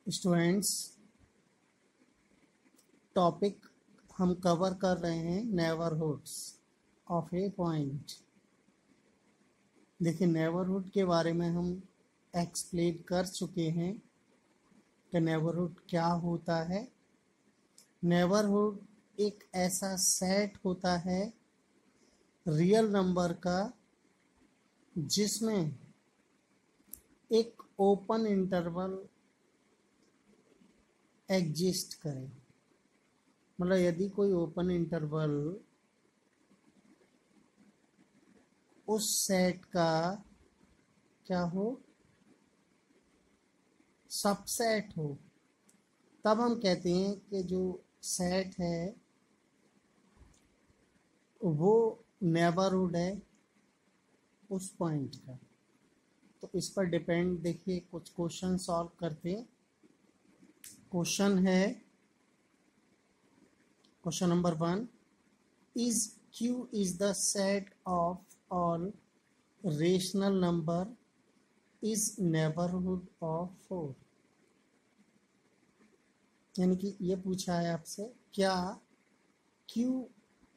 Students, topic हम cover कर रहे हैं नेबरहुड्स ऑफ ए पॉइंट। देखिए, नेबरहुड के बारे में हम एक्सप्लेन कर चुके हैं कि नेबरहुड क्या होता है। नेबरहुड एक ऐसा सेट होता है रियल नंबर का जिसमें एक ओपन इंटरवल एग्जिस्ट करे। मतलब यदि कोई ओपन इंटरवल उस सेट का क्या हो, सबसेट हो, तब हम कहते हैं कि जो सेट है वो नेबरहुड है उस पॉइंट का। तो इस पर डिपेंड देखिए कुछ क्वेश्चन सॉल्व करते हैं। क्वेश्चन है question number 1, is Q is the set of all rational number is neighborhood of 4। यानी कि ये पूछा है आपसे, क्या Q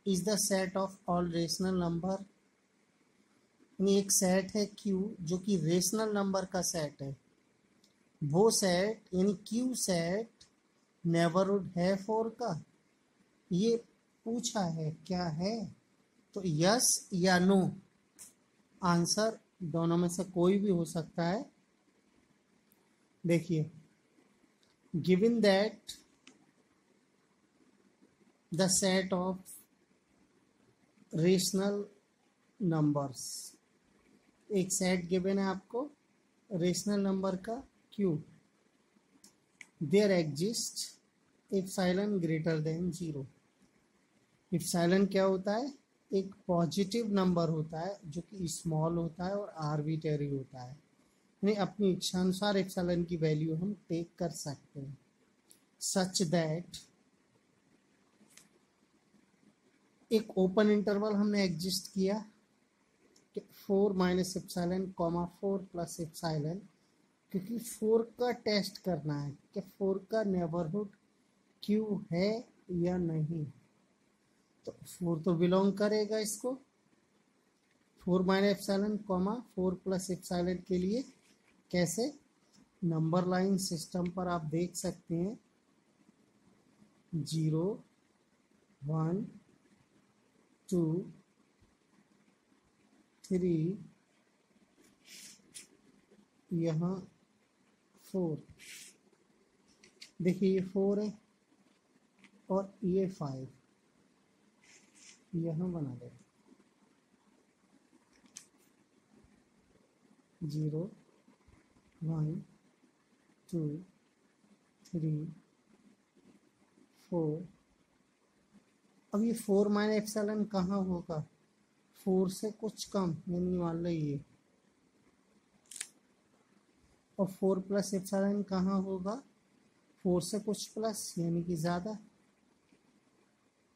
is the set of all rational number, यानी एक सेट है Q जो कि रेशनल नंबर का सेट है, वो सेट यानी Q सेट नेबरहुड है 4 का, ये पूछा है। क्या है? तो यस या नो, आंसर दोनों में से कोई भी हो सकता है। देखिए, given that the set of rational numbers, एक सेट गिवन है आपको रेशनल नंबर का Q, there exist epsilon greater than 0। Epsilon क्या होता है? एक पॉजिटिव नंबर होता है जो कि स्मॉल होता है और आर्बिट्रेरी होता है, यानी अपनी इच्छानुसार एप्सिलॉन की वैल्यू हम टेक कर सकते हैं। सच दैट एक ओपन इंटरवल हमने एग्जिस्ट किया कि 4 minus epsilon comma 4 plus epsilon, क्योंकि 4 का टेस्ट करना है कि 4 का नेबरहुड Q है या नहीं। तो 4 तो बिलोंग करेगा इसको। 4 minus epsilon comma 4 plus epsilon के लिए कैसे? नंबर लाइन सिस्टम पर आप देख सकते हैं 0 1 2 3, यहाँ 4। देखिए ये 4 है और ये 5 यहाँ बना दे। 0 1 2 3 4। अब ये 4 माइनस एप्सिलॉन कहाँ होगा? 4 से कुछ कम, यानी मान लो ये। और 4 प्लस एप्सिलॉन कहाँ होगा? 4 से कुछ प्लस, यानी कि ज़्यादा।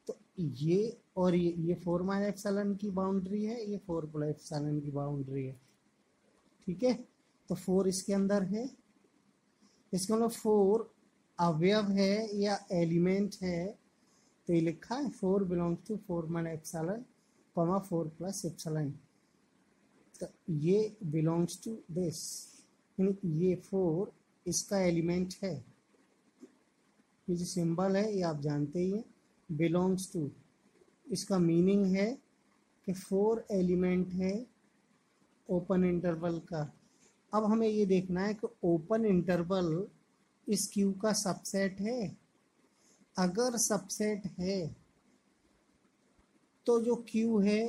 तो ये और ये 4 माइनस एप्सिलॉन की बाउंड्री है, ये 4 प्लस एप्सिलॉन की बाउंड्री है। ठीक है, तो 4 इसके अंदर है। इसका मतलब 4 अवयव है या एलिमेंट है, तो ये लिखा है 4 belongs to 4 minus epsilon comma 4 plus epsilon. तो ये बिलोंग्स टू दिस, ये 4 इसका एलिमेंट है। ये जो सिंबल है ये आप जानते ही हैं, बिलोंग्स टू, इसका मीनिंग है कि 4 एलिमेंट है ओपन इंटरवल का। अब हमें ये देखना है कि ओपन इंटरवल इस Q का सबसेट है। अगर सबसेट है तो जो Q है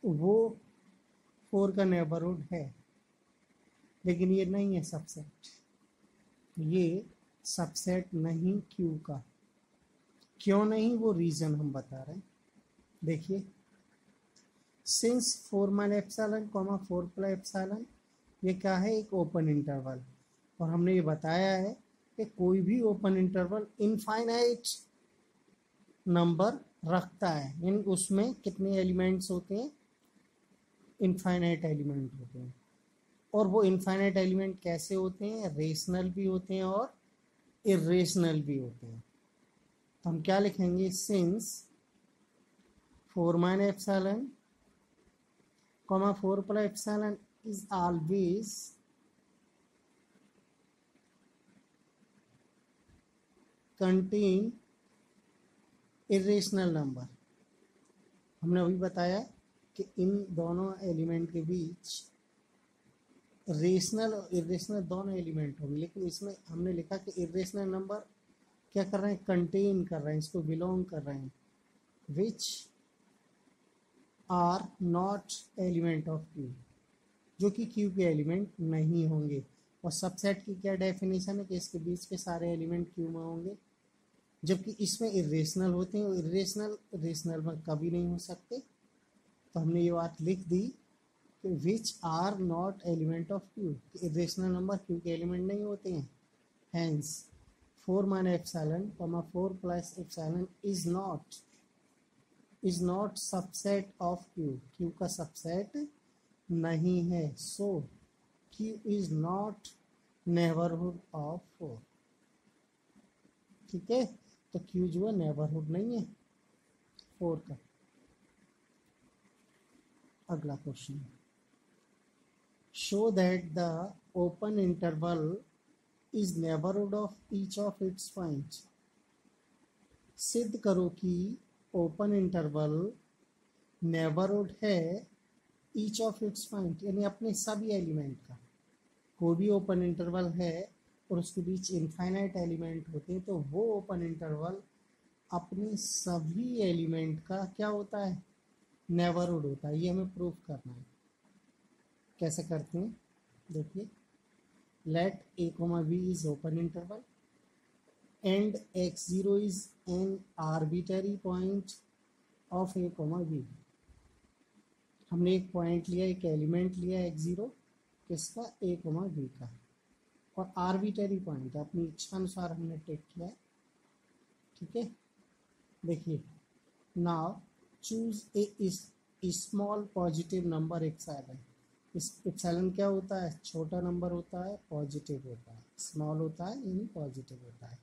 वो 4 का नेबरहुड है, लेकिन ये नहीं है सबसेट, ये सबसेट नहीं Q का। क्यों नहीं, वो रीजन हम बता रहे हैं। देखिए, since 4 minus epsilon comma 4 plus epsilon, ये क्या है? एक ओपन इंटरवल। और हमने ये बताया है कि कोई भी ओपन इंटरवल इनफाइनाइट नंबर रखता है, यानी उसमें कितने एलिमेंट्स होते हैं? इनफाइनाइट एलिमेंट होते हैं। और वो इनफाइनाइट एलिमेंट कैसे होते हैं? रेशनल भी होते हैं और इरेशनल भी होते हैं। तो हम क्या लिखेंगे, since 4 minus epsilon comma 4 plus epsilon is always contain irrational number. हमने अभी बताया कि इन दोनों एलिमेंट के बीच रेशनल और इरेशनल दोनों एलिमेंट होंगे, लेकिन इसमें हमने लिखा कि इरेशनल नंबर क्या कर रहे हैं, कंटेन कर रहे हैं, इसको बिलोंग कर रहे हैं, which are not element of Q, जो कि क्यू के एलिमेंट नहीं होंगे। और सबसेट की क्या डेफिनेशन है कि इसके बीच के सारे एलिमेंट क्यू में होंगे, जबकि इसमें इरेशनल होते हैं, इरेशनल रेशनल में कभी नहीं हो सकते। तो हमने ये बात लिख दी कि which are not element of Q, irrational number Q के एलिमेंट नहीं होते हैं। Hence 4 minus epsilon 4 plus epsilon is not subset of Q, Q का सबसेट नहीं है। So Q is not neighbourhood of 4। ठीक है, तो क्यू जो है नेबरहुड नहीं है 4 का। अगला question, show that the open interval is neighbourhood of each of it's points. सिद्ध करो कि ओपन इंटरवल नेबरहुड है ईच ऑफ इट्स पॉइंट, यानी अपने सभी एलिमेंट का। कोई भी ओपन इंटरवल है और उसके बीच इनफाइनाइट एलिमेंट होते हैं, तो वो ओपन इंटरवल अपने सभी एलिमेंट का क्या होता है, नेबरहुड होता है। ये हमें प्रूव करना है। कैसे करते हैं, देखिए, let a, b is open interval and x0 is an arbitrary point of a, b। हमने एक पॉइंट लिया, एक एलिमेंट लिया x0 किसका, a, b का, और आर्बिटरी पॉइंट अपनी इच्छा अनुसार हमने टेक किया है। ठीक है, देखिए, now choose a small positive number epsilon. इस एप्सिलॉन क्या होता है, छोटा नंबर होता है, पॉजिटिव होता है, स्मॉल होता है यानी पॉजिटिव होता है।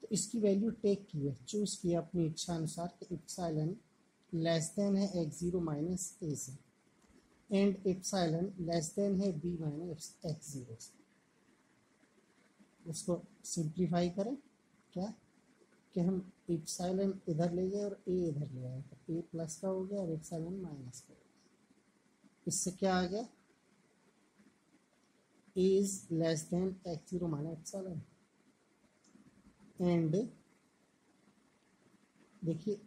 तो इसकी वैल्यू टेक की है, चूज किया अपनी इच्छा अनुसार कि एप्सिलॉन लेस देन है x0 माइनस ए से, एंड एप्सिलॉन लेस देन है b माइनस x0 से। उसको सिंप्लीफाई करें, क्या कि हम एप्सिलॉन इधर ले गए और a इधर ले आए, तो a प्लस का हो गया और एप्सिलॉन माइनस का हो गया। इससे क्या आ गया, a is less than x0 minus epsilon, and देखिए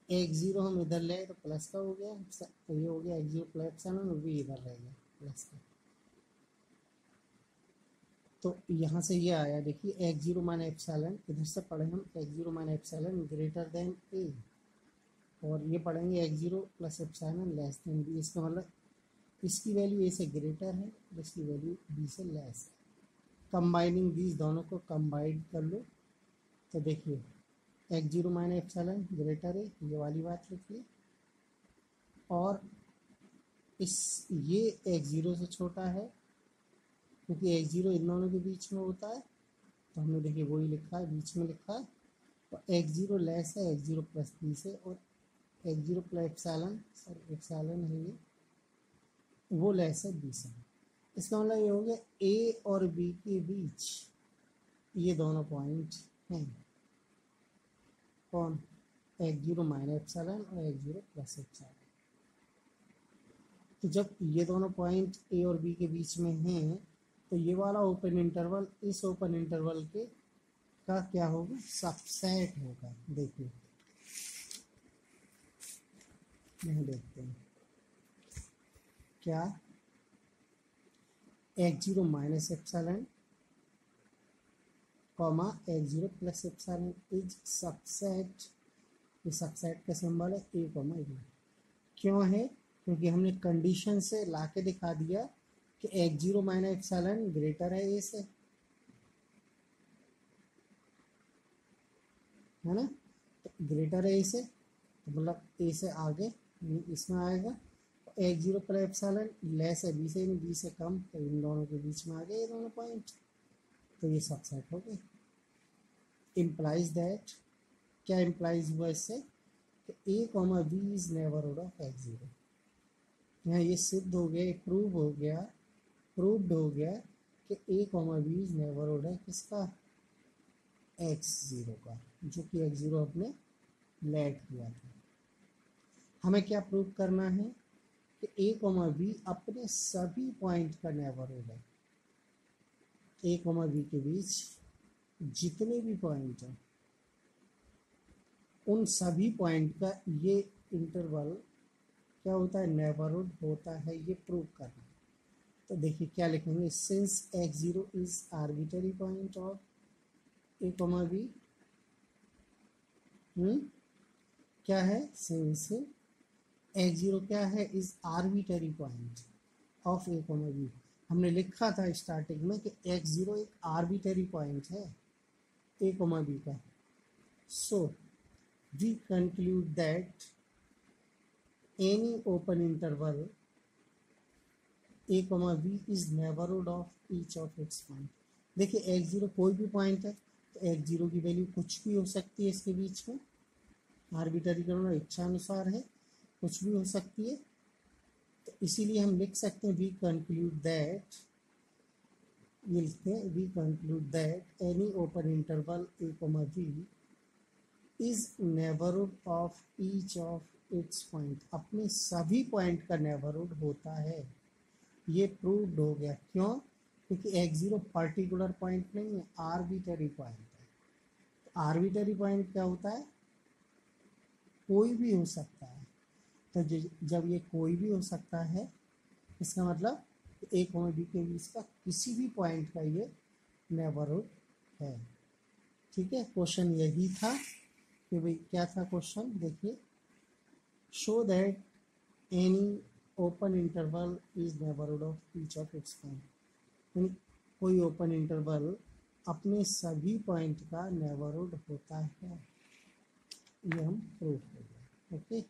x0 हम इधर ले आए तो प्लस का हो गया, तो ये हो गया x0 प्लस एप्सिलॉन, और b इधर रह गया प्लस का। तो यहाँ से ये आया, देखिए x0 माइनस एप्सिलॉन, इधर से पढ़े हम x0 minus epsilon greater then a, और ये पढ़ेंगे x0 plus epsilon less than b। इसका मतलब इसकी वैल्यू a से ग्रेटर है, इसकी वैल्यू b से लेस है। कंबाइनिंग दीज, दोनों को कंबाइन कर लो, तो देखिए x0 माइनस एप्सिलॉन ग्रेटर है, ये वाली बात लिखिए, और इस ये x0 से छोटा है, क्योंकि x0 इन दोनों के बीच में होता है, तो हमने देखिए वही लिखा है, बीच में लिखा है। और x0 लेस है x0 प्लस b से, और x0 plus epsilon, sorry epsilon है ये, वो लेस है b से। इसका मतलब ये हो गया a और b के बीच ये दोनों पॉइंट हैं, कौन, x0 माइनस एप्सिलॉन और x0 प्लस एप्सिलॉन। तो जब ये दोनों पॉइंट a और b के बीच में हैं, तो ये वाला ओपन इंटरवल इस ओपन इंटरवल के का क्या होगा, सबसेट होगा। देखिए यहाँ देखते हैं क्या, x0 minus epsilon comma x0 plus epsilon is subset, ये सबसेट का सिंबल है a, b। क्यों है, क्योंकि हमने कंडीशन से लाके दिखा दिया कि x0 माइनस एप्सिलॉन ग्रेटर है a से, है ना, तो ग्रेटर है a से, तो मतलब a से आगे इसमें आएगा, x0 प्लस एप्सिलॉन लेस है b से, b से कम, तो इन दोनों के बीच में आ गए ये दोनों पॉइंट, तो ये सबसेट हो गए। इम्प्लाइज दैट, क्या इम्प्लाइज हुआ इससे कि A comma B is neighbourhood of X zero. यहाँ ये सिद्ध हो गया, प्रूव हो गया, प्रूव्ड हो गया कि A comma B is neighbourhood है किसका, एक्स जीरो का, जो कि एक्स जीरो अपने लेट किया था। हमें क्या प्रूव करना है कि ए कॉमा बी अपने सभी पॉइंट का नेबरहुड है। ए कॉमा बी के बीच जितने भी पॉइंट हैं उन सभी पॉइंट का ये इंटरवल क्या होता है, नेबरहुड होता है, ये प्रूव करना है। तो देखिए क्या लिखेंगे, since x zero is arbitrary point of a comma b, क्या है, सिंस एक्स जीरो क्या है, is arbitrary point of a comma b. हमने लिखा था स्टार्टिंग में कि एक्स जीरो एक आर्बिटरी पॉइंट है ए कॉमा बी का। So we conclude that any open interval a comma b is neighborhood of each of its point। देखिए x zero कोई भी पॉइंट है तो एक्स जीरो की वैल्यू कुछ भी हो सकती है इसके बीच में, आर्बिटरी करना इच्छा अनुसार है, कुछ भी हो सकती है। तो इसीलिए हम लिख सकते हैं वी कंक्लूड दैट, ये लिखते हैं we conclude that any open interval a comma B is neighbourhood of each of its point, अपने सभी पॉइंट का नेबरहुड होता है। ये प्रूव्ड हो गया, क्यों, क्योंकि एक्स जीरो पर्टिकुलर पॉइंट नहीं है, आर्बिटरी पॉइंट है। तो आर्बिटरी पॉइंट क्या होता है, कोई भी हो सकता है। तो जब ये कोई भी हो सकता है इसका मतलब ए कॉमा बी के बीच का किसी भी पॉइंट का ये नेबरहुड है। ठीक है, क्वेश्चन यही था कि भाई क्या था क्वेश्चन, देखिए show that any open interval is neighborhood of each of its point। कोई ओपन इंटरवल अपने सभी पॉइंट का नेबरहुड होता है, ये हम प्रूव कर रहे हैं। ओके।